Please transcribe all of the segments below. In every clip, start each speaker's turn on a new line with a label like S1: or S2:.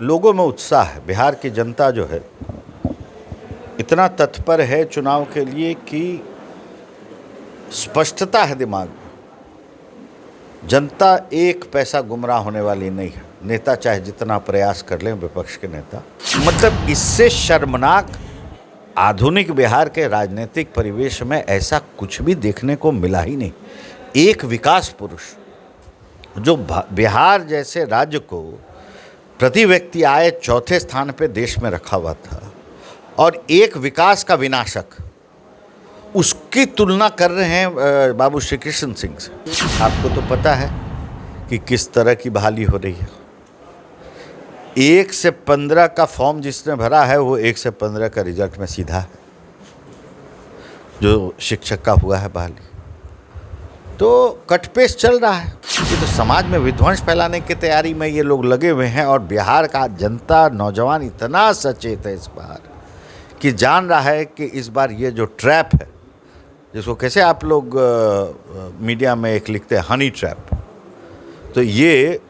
S1: लोगों में उत्साह है। बिहार की जनता जो है इतना तत्पर है चुनाव के लिए कि स्पष्टता है दिमाग में। जनता एक पैसा गुमराह होने वाली नहीं है। नेता चाहे जितना प्रयास कर लें, विपक्ष के नेता, मतलब इससे शर्मनाक आधुनिक बिहार के राजनीतिक परिवेश में ऐसा कुछ भी देखने को मिला ही नहीं। एक विकास पुरुष जो बिहार जैसे राज्य को प्रति व्यक्ति आय चौथे स्थान पे देश में रखा हुआ था और एक विकास का विनाशक, उसकी तुलना कर रहे हैं बाबू श्री कृष्ण सिंह से। आपको तो पता है कि किस तरह की बहाली हो रही है। 1 से 15 का फॉर्म जिसने भरा है वो 1 से 15 का रिजल्ट में सीधा है, जो शिक्षक का हुआ है बहाली। तो कटपेश चल रहा है। ये तो समाज में विध्वंस फैलाने की तैयारी में ये लोग लगे हुए हैं। और बिहार का जनता, नौजवान इतना सचेत है इस बार कि जान रहा है कि इस बार ये जो ट्रैप है, जिसको कैसे आप लोग मीडिया में एक लिखते हैं हनी ट्रैप, तो ये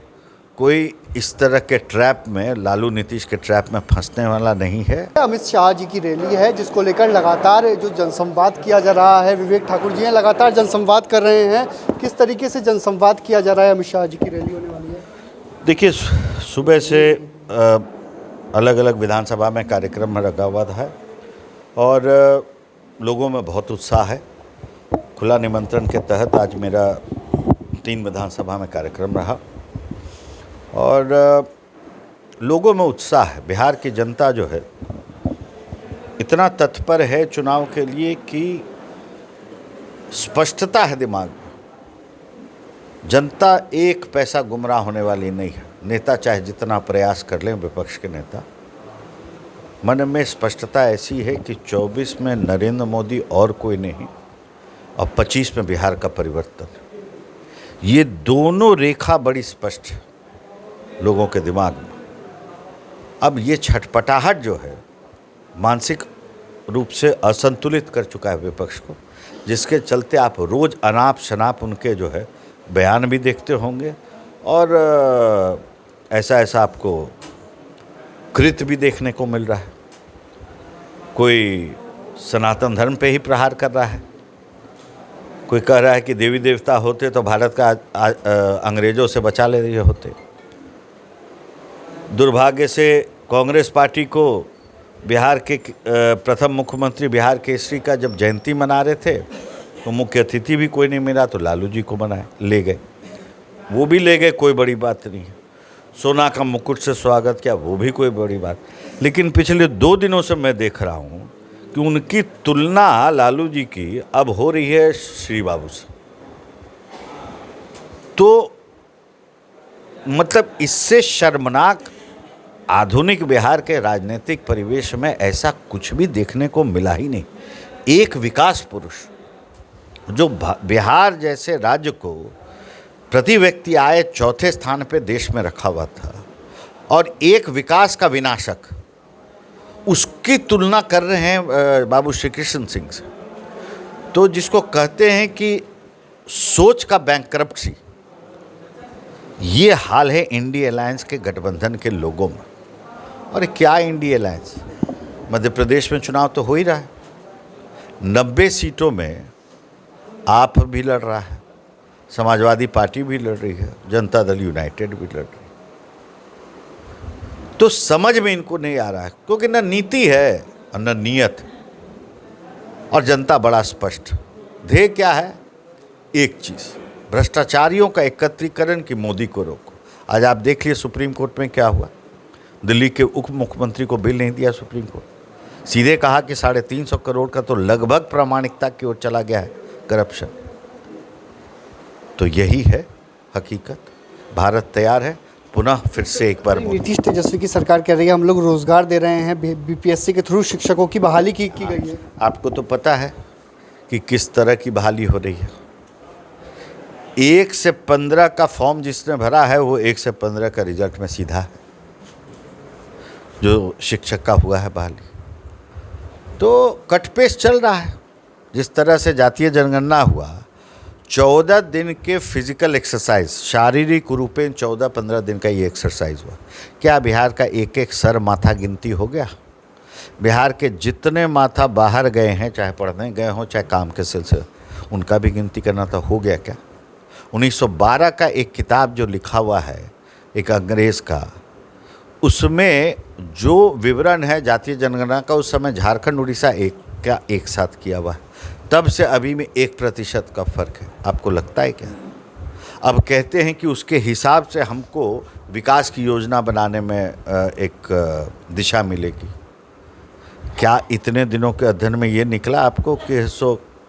S1: कोई इस तरह के ट्रैप में, लालू नीतीश के ट्रैप में फंसने वाला नहीं है।
S2: अमित शाह जी की रैली है जिसको लेकर लगातार जो जनसंवाद किया जा रहा है। विवेक ठाकुर जी हैं, लगातार जनसंवाद कर रहे हैं। किस तरीके से जनसंवाद किया जा रहा है? अमित शाह जी की रैली होने वाली है।
S1: देखिए, सुबह से अलग अलग विधानसभा में कार्यक्रम में रखा हुआ था और लोगों में बहुत उत्साह है। खुला निमंत्रण के तहत आज मेरा 3 विधानसभा में कार्यक्रम रहा और लोगों में उत्साह है। बिहार की जनता जो है इतना तत्पर है चुनाव के लिए कि स्पष्टता है दिमाग में। जनता एक पैसा गुमराह होने वाली नहीं है। नेता चाहे जितना प्रयास कर लें, विपक्ष के नेता, मन में स्पष्टता ऐसी है कि 24 में नरेंद्र मोदी और कोई नहीं और 25 में बिहार का परिवर्तन। ये दोनों रेखा बड़ी स्पष्ट है लोगों के दिमाग में। अब ये छटपटाहट जो है मानसिक रूप से असंतुलित कर चुका है विपक्ष को, जिसके चलते आप रोज़ अनाप शनाप उनके जो है बयान भी देखते होंगे और ऐसा आपको कृत्य भी देखने को मिल रहा है। कोई सनातन धर्म पे ही प्रहार कर रहा है, कोई कह रहा है कि देवी देवता होते तो भारत का अंग्रेज़ों से बचा ले रहे होते। दुर्भाग्य से कांग्रेस पार्टी को बिहार के प्रथम मुख्यमंत्री बिहार केसरी का जब जयंती मना रहे थे तो मुख्य अतिथि भी कोई नहीं मिला, तो लालू जी को मनाए ले गए। वो भी ले गए, कोई बड़ी बात नहीं है। सोना का मुकुट से स्वागत किया, वो भी कोई बड़ी बात। लेकिन पिछले 2 दिनों से मैं देख रहा हूँ कि उनकी तुलना लालू जी की अब हो रही है श्री बाबू से। तो मतलब इससे शर्मनाक आधुनिक बिहार के राजनीतिक परिवेश में ऐसा कुछ भी देखने को मिला ही नहीं। एक विकास पुरुष जो बिहार जैसे राज्य को प्रति व्यक्ति आय चौथे स्थान पे देश में रखा हुआ था और एक विकास का विनाशक, उसकी तुलना कर रहे हैं बाबू श्री कृष्ण सिंह से। तो जिसको कहते हैं कि सोच का बैंकरप्सी, ये हाल है इंडिया अलायंस के गठबंधन के लोगों में। और क्या इंडिया अलायंस, मध्य प्रदेश में चुनाव तो हो ही रहा है। 90 सीटों में आप भी लड़ रहा है, समाजवादी पार्टी भी लड़ रही है, जनता दल यूनाइटेड भी लड़ रही है। तो समझ में इनको नहीं आ रहा है, क्योंकि न नीति है और न नीयत। और जनता बड़ा स्पष्ट, ध्येय क्या है? एक चीज़, भ्रष्टाचारियों का एकत्रीकरण कि मोदी को रोको। आज आप देख लिए सुप्रीम कोर्ट में क्या हुआ। दिल्ली के उप मुख्यमंत्री को बिल नहीं दिया सुप्रीम कोर्ट, सीधे कहा कि 350 करोड़ का तो लगभग प्रामाणिकता की ओर चला गया है करप्शन। तो यही है हकीकत। भारत तैयार है पुनः फिर से एक बार।
S2: नीतीश तेजस्वी की सरकार कह रही है हम लोग रोजगार दे रहे हैं, बीपीएससी के थ्रू शिक्षकों की बहाली की गई है। आपको
S1: तो पता है कि किस तरह की बहाली हो रही है। 1 से 15 का फॉर्म जिसने भरा है वो 1 से 15 का रिजल्ट में सीधा है, जो शिक्षक का हुआ है बहाली। तो कटपेश चल रहा है। जिस तरह से जातीय जनगणना हुआ 14 दिन के फिजिकल एक्सरसाइज, शारीरिक रूपेण 14-15 दिन का ये एक्सरसाइज हुआ। क्या बिहार का एक एक सर माथा गिनती हो गया? बिहार के जितने माथा बाहर गए हैं, चाहे पढ़ने गए हों चाहे काम के सिलसिले, उनका भी गिनती करना था, हो गया क्या? 1912 का एक किताब जो लिखा हुआ है एक अंग्रेज़ का, उसमें जो विवरण है जातीय जनगणना का, उस समय झारखंड उड़ीसा एक साथ किया हुआ है। तब से अभी में 1% का फ़र्क है। आपको लगता है क्या? अब कहते हैं कि उसके हिसाब से हमको विकास की योजना बनाने में एक दिशा मिलेगी। क्या इतने दिनों के अध्ययन में ये निकला आपको कि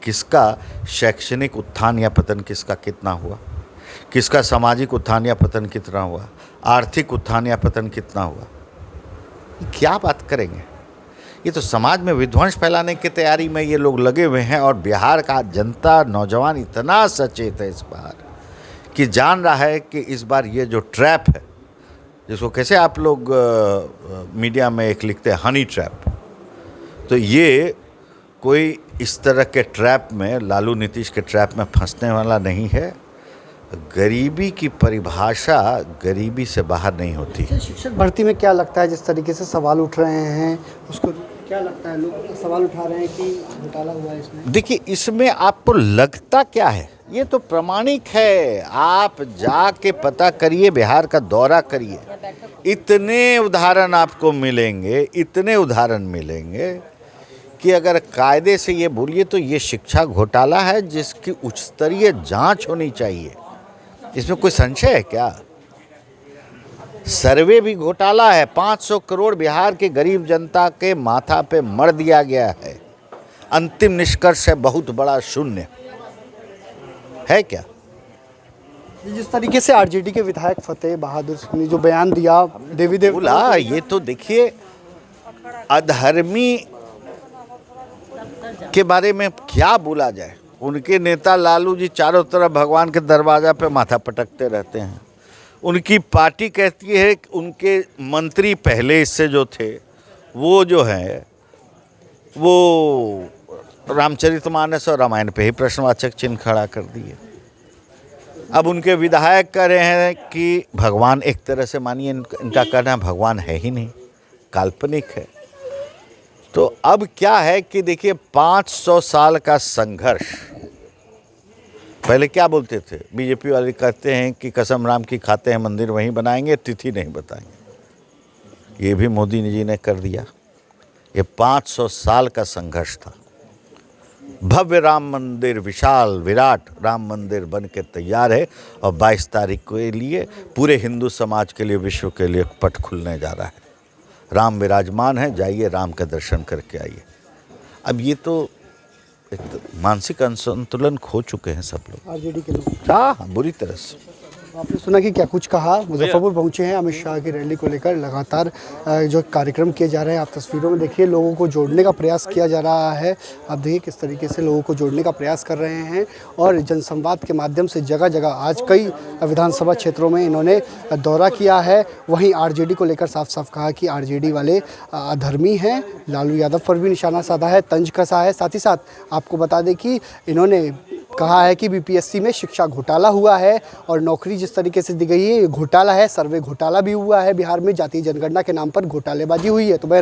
S1: किसका शैक्षणिक उत्थान या पतन किसका कितना हुआ, किसका सामाजिक उत्थान या पतन कितना हुआ, आर्थिक उत्थान या पतन कितना हुआ? क्या बात करेंगे? ये तो समाज में विध्वंस फैलाने की तैयारी में ये लोग लगे हुए हैं। और बिहार का जनता, नौजवान इतना सचेत है इस बार कि जान रहा है कि इस बार ये जो ट्रैप है, जिसको कैसे आप लोग मीडिया में एक लिखते हैं हनी ट्रैप, तो ये कोई इस तरह के ट्रैप में, लालू नीतीश के ट्रैप में फंसने वाला नहीं है। गरीबी की परिभाषा गरीबी से बाहर नहीं होती।
S2: शिक्षक भर्ती में क्या लगता है, जिस तरीके से सवाल उठ रहे हैं, उसको क्या लगता है? लोग सवाल उठा रहे हैं कि घोटाला हुआ है इसमें।
S1: देखिए, इसमें आपको लगता क्या है? ये तो प्रमाणिक है। आप जाके पता करिए, बिहार का दौरा करिए, इतने उदाहरण आपको मिलेंगे, इतने उदाहरण मिलेंगे कि अगर कायदे से ये बोलिए तो ये शिक्षा घोटाला है जिसकी उच्च स्तरीय जांच होनी चाहिए। इसमें कोई संशय है क्या? सर्वे भी घोटाला है। 500 करोड़ बिहार के गरीब जनता के माथा पे मर दिया गया है। अंतिम निष्कर्ष है बहुत बड़ा शून्य है क्या?
S2: जिस तरीके से आरजेडी के विधायक फतेह बहादुर सिंह ने जो बयान दिया, देवी
S1: बोला, ये तो देखिए, अधर्मी के बारे में क्या बोला जाए। उनके नेता लालू जी चारों तरफ भगवान के दरवाजा पे माथा पटकते रहते हैं। उनकी पार्टी कहती है कि उनके मंत्री पहले इससे जो थे, वो जो है वो रामचरितमानस और रामायण पे ही प्रश्नवाचक चिन्ह खड़ा कर दिए। अब उनके विधायक कह रहे हैं कि भगवान, एक तरह से मानिए इनका कहना भगवान है ही नहीं, काल्पनिक है। तो अब क्या है कि देखिए, 500 साल का संघर्ष। पहले क्या बोलते थे बीजेपी वाले? कहते हैं कि कसम राम की खाते हैं, मंदिर वहीं बनाएंगे, तिथि नहीं बताएंगे। ये भी मोदी जी ने कर दिया। ये 500 साल का संघर्ष था। भव्य राम मंदिर, विशाल विराट राम मंदिर बन के तैयार है और 22 तारीख के लिए पूरे हिंदू समाज के लिए, विश्व के लिए पट खुलने जा रहा है। राम विराजमान है, जाइए राम का दर्शन करके आइए। अब ये तो एक मानसिक असंतुलन खो चुके हैं सब लोग,
S2: आरजेडी के लोग।
S1: हाँ, बुरी तरह से।
S2: आपने सुना कि क्या कुछ कहा। मुजफ्फरपुर पहुंचे हैं अमित शाह की रैली को लेकर। लगातार जो कार्यक्रम किए जा रहे हैं, आप तस्वीरों में देखिए, लोगों को जोड़ने का प्रयास किया जा रहा है। आप देखिए किस तरीके से लोगों को जोड़ने का प्रयास कर रहे हैं और जनसंवाद के माध्यम से जगह जगह आज कई विधानसभा क्षेत्रों में इन्होंने दौरा किया है। वहीं आरजेडी को लेकर साफ साफ कहा कि आरजेडी वाले अधर्मी हैं। लालू यादव पर भी निशाना साधा है, तंज कसा है। साथ ही साथ आपको बता दें कि इन्होंने कहा है कि बीपीएससी में शिक्षा घोटाला हुआ है और नौकरी जिस तरीके से दी गई है ये घोटाला है। सर्वे घोटाला भी हुआ है बिहार में, जातीय जनगणना के नाम पर घोटालेबाजी हुई है। तो मैं